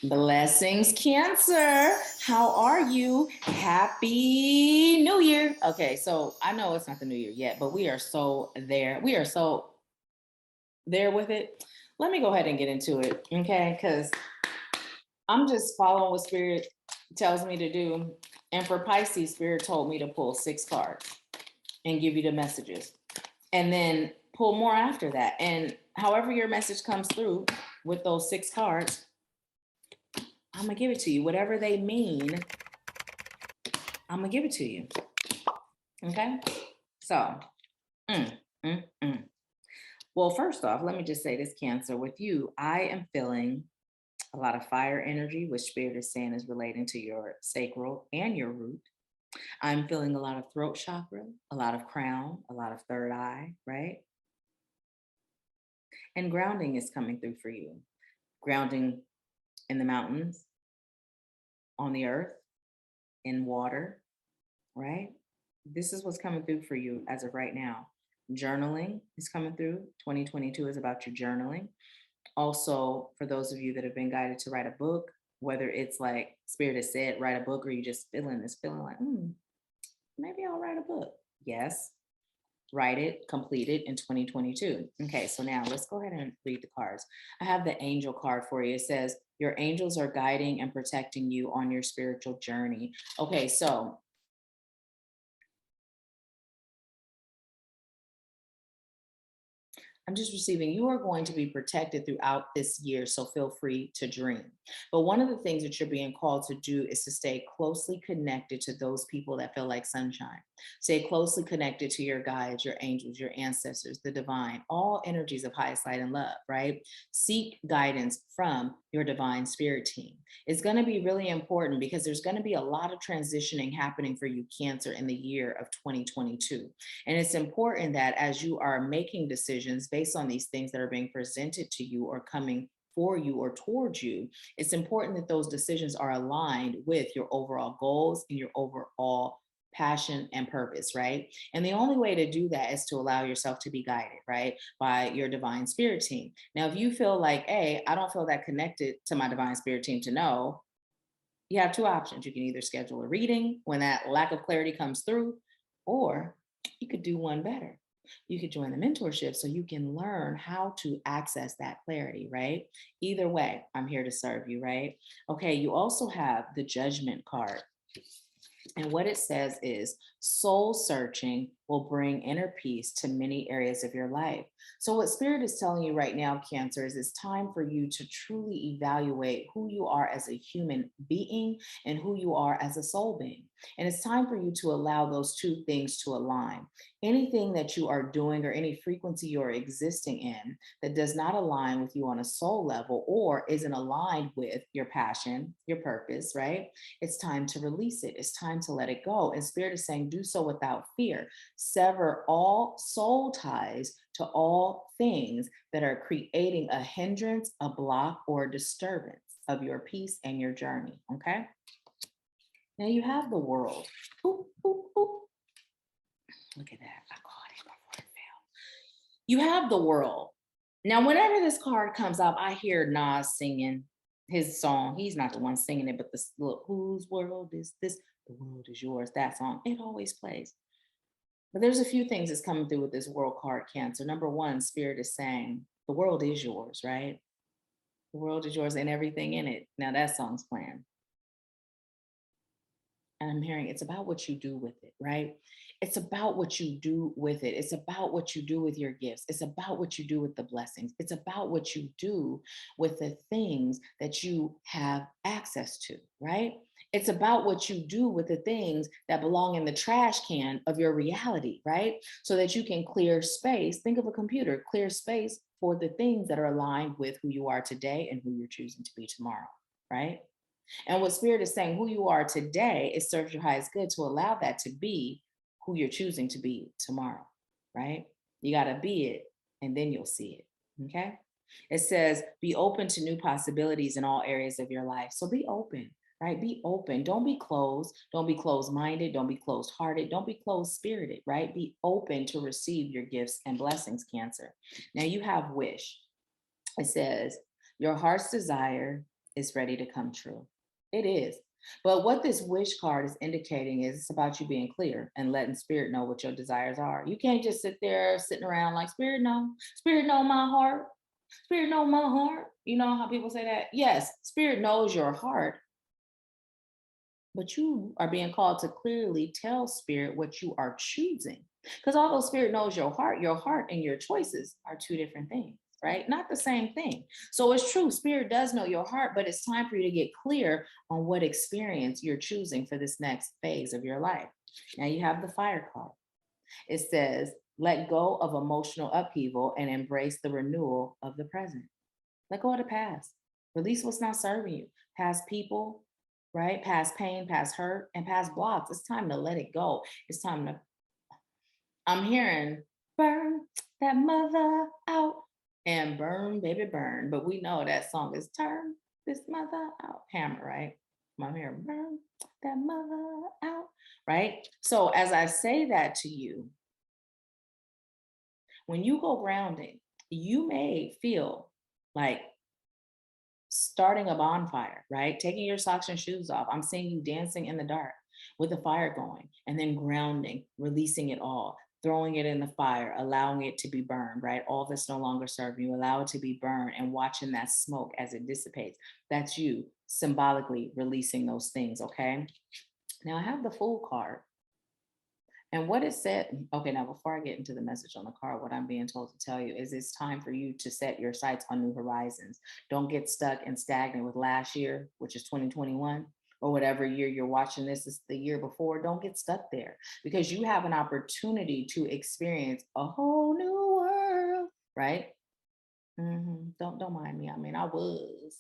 Blessings, Cancer. How are you? Happy New Year. Okay, so I know it's not the New Year yet, but we are so there. We are so there with it. Let me go ahead and get into it, okay? Because I'm just following what Spirit tells me to do. And for Pisces, Spirit told me to pull 6 cards and give you the messages. And then pull more after that. And however your message comes through with those 6 cards, I'm gonna give it to you. Whatever they mean, I'm gonna give it to you. Okay. So, well, first off, let me just say this, Cancer. With you, I am feeling a lot of fire energy, which Spirit is saying is relating to your sacral and your root. I'm feeling a lot of throat chakra, a lot of crown, a lot of third eye, right? And grounding is coming through for you. Grounding in the mountains, on the earth, in water, right? This is what's coming through for you as of right now. Journaling is coming through. 2022 is about your journaling. Also, for those of you that have been guided to write a book, whether it's like Spirit has said, write a book, or you just feeling this feeling like, maybe I'll write a book. Yes, write it, complete it in 2022. Okay, so now let's go ahead and read the cards. I have the angel card for you. It says, your angels are guiding and protecting you on your spiritual journey. Okay, so I'm just receiving, you are going to be protected throughout this year, so feel free to dream. But one of the things that you're being called to do is to stay closely connected to those people that feel like sunshine. Stay closely connected to your guides, your angels, your ancestors, the divine, all energies of highest light and love, right? Seek guidance from your divine spirit team. It's going to be really important because there's going to be a lot of transitioning happening for you, Cancer, in the year of 2022. And it's important that as you are making decisions based on these things that are being presented to you or coming for you or towards you, it's important that those decisions are aligned with your overall goals and your overall passion and purpose, right? And the only way to do that is to allow yourself to be guided, right, by your divine spirit team. Now, if you feel like, hey, I don't feel that connected to my divine spirit team to know, you have 2 options. You can either schedule a reading when that lack of clarity comes through, or you could do one better. You could join the mentorship so you can learn how to access that clarity, right? Either way, I'm here to serve you, right? Okay, you also have the judgment card. And what it says is soul searching will bring inner peace to many areas of your life. So what Spirit is telling you right now, Cancer, is it's time for you to truly evaluate who you are as a human being and who you are as a soul being. And it's time for you to allow those 2 things to align. Anything that you are doing or any frequency you're existing in that does not align with you on a soul level or isn't aligned with your passion, your purpose, right? It's time to release it. It's time to let it go. And Spirit is saying, do so without fear. Sever all soul ties to all things that are creating a hindrance, a block, or a disturbance of your peace and your journey. Okay. Now you have the world. Ooh, ooh, ooh. Look at that. I caught it before it fell. You have the world. Now, whenever this card comes up, I hear Nas singing his song. He's not the one singing it, but this look, whose world is this? The world is yours. That song, it always plays. But there's a few things that's coming through with this world card, Cancer. Number one, Spirit is saying the world is yours, right? The world is yours and everything in it. Now that song's playing. And I'm hearing it's about what you do with it, right? It's about what you do with it. It's about what you do with your gifts. It's about what you do with the blessings. It's about what you do with the things that you have access to, right? It's about what you do with the things that belong in the trash can of your reality, right? So that you can clear space. Think of a computer, clear space for the things that are aligned with who you are today and who you're choosing to be tomorrow, right? And what Spirit is saying, who you are today, it serves your highest good to allow that to be who you're choosing to be tomorrow, right? You got to be it, and then you'll see it, okay? It says, be open to new possibilities in all areas of your life. So be open, right? Be open. Don't be closed. Don't be closed-minded. Don't be closed-hearted. Don't be closed-spirited, right? Be open to receive your gifts and blessings, Cancer. Now you have wish. It says, your heart's desire is ready to come true. It is. But what this wish card is indicating is it's about you being clear and letting spirit know what your desires are. You can't just sit there sitting around like spirit know my heart, spirit know my heart. You know how people say that? Yes, spirit knows your heart, but you are being called to clearly tell spirit what you are choosing. Because although spirit knows your heart and your choices are two different things, right? Not the same thing. So it's true, spirit does know your heart, but it's time for you to get clear on what experience you're choosing for this next phase of your life. Now you have the fire card. It says, let go of emotional upheaval and embrace the renewal of the present. Let go of the past. Release what's not serving you. Past people, right? Past pain, past hurt, and past blocks. It's time to let it go. It's time to, I'm hearing, burn that mother out and burn, baby, burn. But we know that song is turn this mother out. Hammer, right? I'm hearing, burn that mother out, right? So as I say that to you, when you go grounding, you may feel like starting a bonfire, right? Taking your socks and shoes off. I'm seeing you dancing in the dark with the fire going and then grounding, releasing it all, throwing it in the fire, allowing it to be burned, right? All that's no longer serving you, allow it to be burned and watching that smoke as it dissipates. That's you symbolically releasing those things, okay? Now I have the Fool card. And what it said, okay, now before I get into the message on the card, what I'm being told to tell you is it's time for you to set your sights on new horizons. Don't get stuck and stagnant with last year, which is 2021, or whatever year you're watching this is the year before. Don't get stuck there because you have an opportunity to experience a whole new world, right? Don't mind me. I mean, I was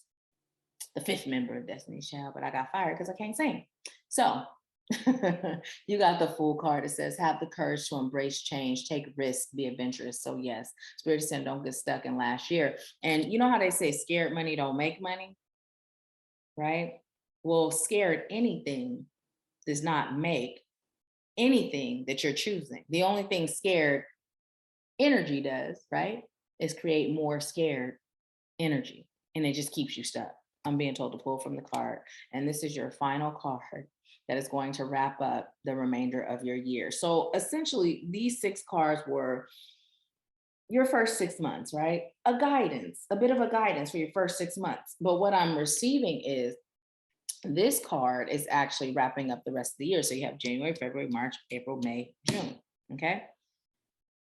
the fifth member of Destiny's Child, but I got fired because I can't sing. So you got the Fool card. It says, have the courage to embrace change, take risks, be adventurous. So yes, Spirit is saying don't get stuck in last year. And you know how they say scared money don't make money, right? Well, scared anything does not make anything that you're choosing. The only thing scared energy does, right, is create more scared energy. And it just keeps you stuck. I'm being told to pull from the card. And this is your final card that is going to wrap up the remainder of your year. So essentially, these 6 cards were your first 6 months, right? A guidance, a bit of a guidance for your first 6 months. But what I'm receiving is this card is actually wrapping up the rest of the year. So you have January, February, March, April, May, June. Okay.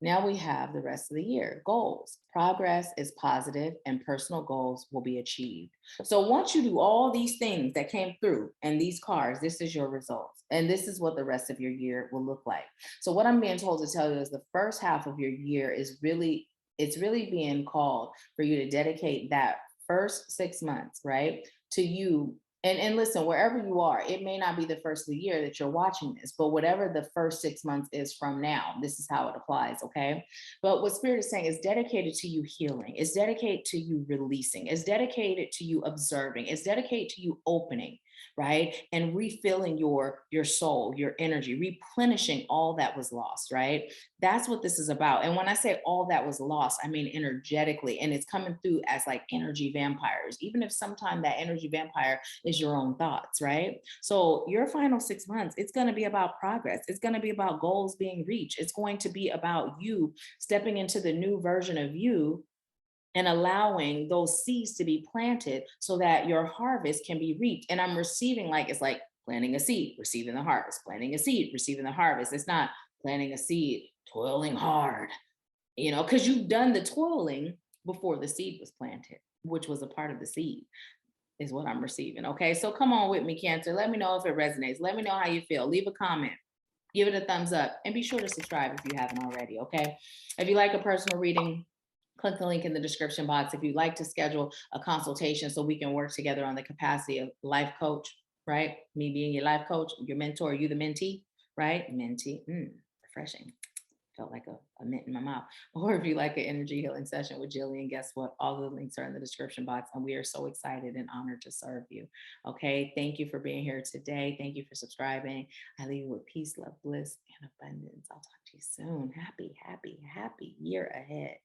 Now we have the rest of the year. Goals. Progress is positive and personal goals will be achieved. So once you do all these things that came through and these cards, this is your results. And this is what the rest of your year will look like. So what I'm being told to tell you is the first half of your year is really, it's really being called for you to dedicate that first 6 months, right, to you. And listen, wherever you are, it may not be the first of the year that you're watching this, but whatever the first 6 months is from now, this is how it applies, okay? But what Spirit is saying is dedicated to you healing. It's dedicated to you releasing. It's dedicated to you observing. It's dedicated to you opening, right? And refilling your soul, your energy, replenishing all that was lost, right? That's what this is about. And when I say all that was lost, I mean energetically, and it's coming through as like energy vampires, even if sometimes that energy vampire is your own thoughts, right? So your final 6 months, it's going to be about progress. It's going to be about goals being reached. It's going to be about you stepping into the new version of you and allowing those seeds to be planted so that your harvest can be reaped. And I'm receiving, like, it's like planting a seed, receiving the harvest, planting a seed, receiving the harvest. It's not planting a seed, toiling hard, you know, because you've done the toiling before the seed was planted, which was a part of the seed, is what I'm receiving. Okay. So come on with me, Cancer. Let me know if it resonates. Let me know how you feel. Leave a comment, give it a thumbs up, and be sure to subscribe if you haven't already. Okay. If you like a personal reading, click the link in the description box. If you'd like to schedule a consultation so we can work together on the capacity of life coach, right? Me being your life coach, your mentor, you the mentee, right? Mentee, refreshing. Felt like a mint in my mouth. Or if you like an energy healing session with Gillian, guess what? All the links are in the description box, and we are so excited and honored to serve you. Okay, thank you for being here today. Thank you for subscribing. I leave you with peace, love, bliss, and abundance. I'll talk to you soon. Happy, happy, happy year ahead.